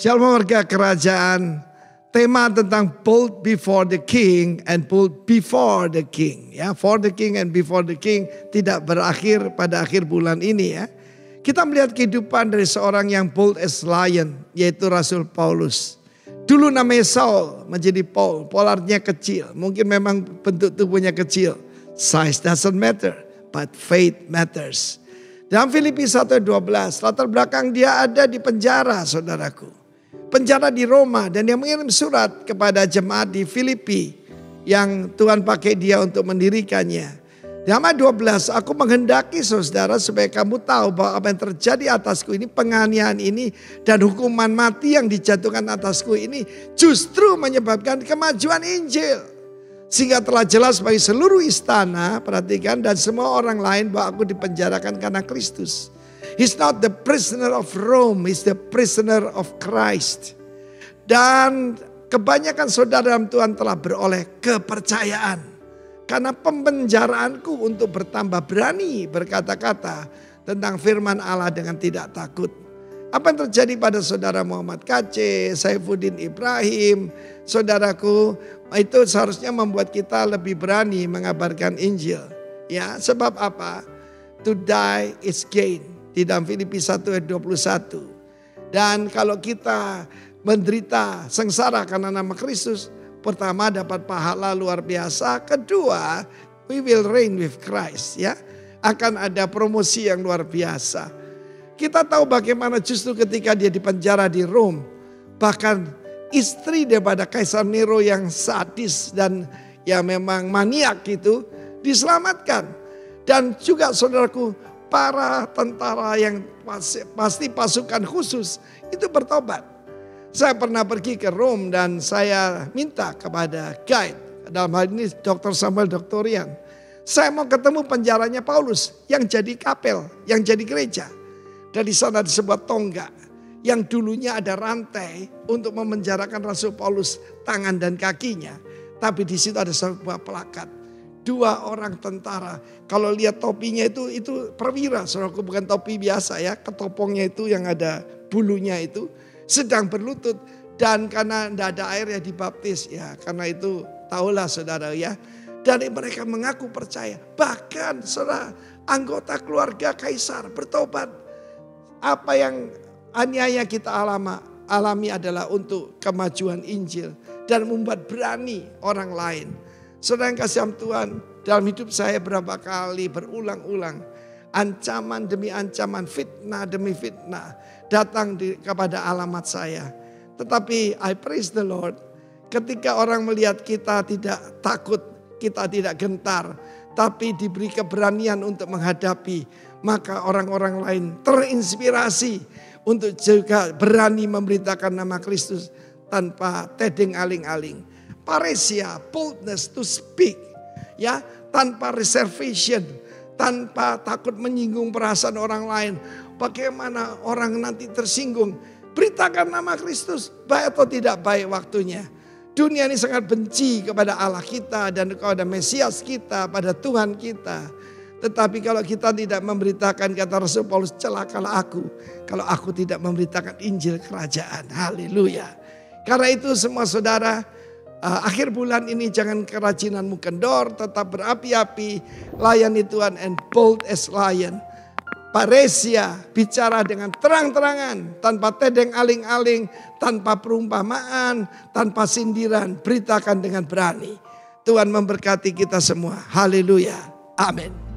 Shalom warga kerajaan. Tema tentang bold before the king and bold before the king. Ya, for the king and before the king tidak berakhir pada akhir bulan ini ya. Kita melihat kehidupan dari seorang yang bold as lion, yaitu Rasul Paulus. Dulu namanya Saul, menjadi Paul. Paul artinya kecil. Mungkin memang bentuk tubuhnya kecil. Size doesn't matter, but faith matters. Dalam Filipi 1:12, latar belakang dia ada di penjara, saudaraku. Penjara di Roma, dan dia mengirim surat kepada jemaat di Filipi yang Tuhan pakai dia untuk mendirikannya. Dalam ayat 12, aku menghendaki saudara supaya kamu tahu bahwa apa yang terjadi atasku ini, penganiayaan ini dan hukuman mati yang dijatuhkan atasku ini justru menyebabkan kemajuan Injil. Sehingga telah jelas bagi seluruh istana, perhatikan, dan semua orang lain bahwa aku dipenjarakan karena Kristus. He's not the prisoner of Rome, he's the prisoner of Christ. Dan kebanyakan saudara dalam Tuhan telah beroleh kepercayaan. Karena pempenjaraanku untuk bertambah berani berkata-kata tentang firman Allah dengan tidak takut. Apa yang terjadi pada saudara Muhammad KC, Saifuddin Ibrahim, saudaraku, itu seharusnya membuat kita lebih berani mengabarkan Injil. Ya, sebab apa? To die is gain. Di dalam Filipi 1:21. Dan kalau kita menderita sengsara karena nama Kristus, pertama dapat pahala luar biasa, kedua we will reign with Christ ya. Akan ada promosi yang luar biasa. Kita tahu bagaimana justru ketika dia dipenjara di Rom, bahkan istri daripada Kaisar Nero yang sadis dan ya memang maniak itu diselamatkan. Dan juga saudaraku, para tentara yang pasti pasukan khusus itu bertobat. Saya pernah pergi ke Rome dan saya minta kepada guide, dalam hal ini Dr. Samuel Doktorian. Saya mau ketemu penjaranya Paulus yang jadi kapel, yang jadi gereja. Dan di sana ada sebuah tonggak yang dulunya ada rantai untuk memenjarakan Rasul Paulus tangan dan kakinya. Tapi di situ ada sebuah plakat. 2 orang tentara, kalau lihat topinya itu perwira, saudaraku, bukan topi biasa ya, ketopongnya itu yang ada bulunya itu, sedang berlutut, dan karena tidak ada air ya dibaptis ya, karena itu tahulah saudara ya, dan mereka mengaku percaya, bahkan saudara anggota keluarga Kaisar bertobat. Apa yang aniaya kita alami adalah untuk kemajuan Injil dan membuat berani orang lain. Saudara yang kasih Tuhan, dalam hidup saya berapa kali berulang-ulang ancaman demi ancaman, fitnah demi fitnah datang kepada alamat saya. Tetapi I praise the Lord, ketika orang melihat kita tidak takut, kita tidak gentar, tapi diberi keberanian untuk menghadapi, maka orang-orang lain terinspirasi untuk juga berani memberitakan nama Kristus tanpa tedeng aling-aling. Paresia, boldness to speak, ya, tanpa reservation, tanpa takut menyinggung perasaan orang lain. Bagaimana orang nanti tersinggung? Beritakan nama Kristus, baik atau tidak baik waktunya. Dunia ini sangat benci kepada Allah kita dan kepada Mesias kita, pada Tuhan kita. Tetapi kalau kita tidak memberitakan, kata Rasul Paulus, celakalah aku kalau aku tidak memberitakan Injil Kerajaan. Haleluya. Karena itu semua saudara, akhir bulan ini jangan kerajinanmu kendor, tetap berapi-api, layani Tuhan and bold as lion. Paresia, bicara dengan terang-terangan, tanpa tedeng aling-aling, tanpa perumpamaan, tanpa sindiran, beritakan dengan berani. Tuhan memberkati kita semua. Haleluya. Amin.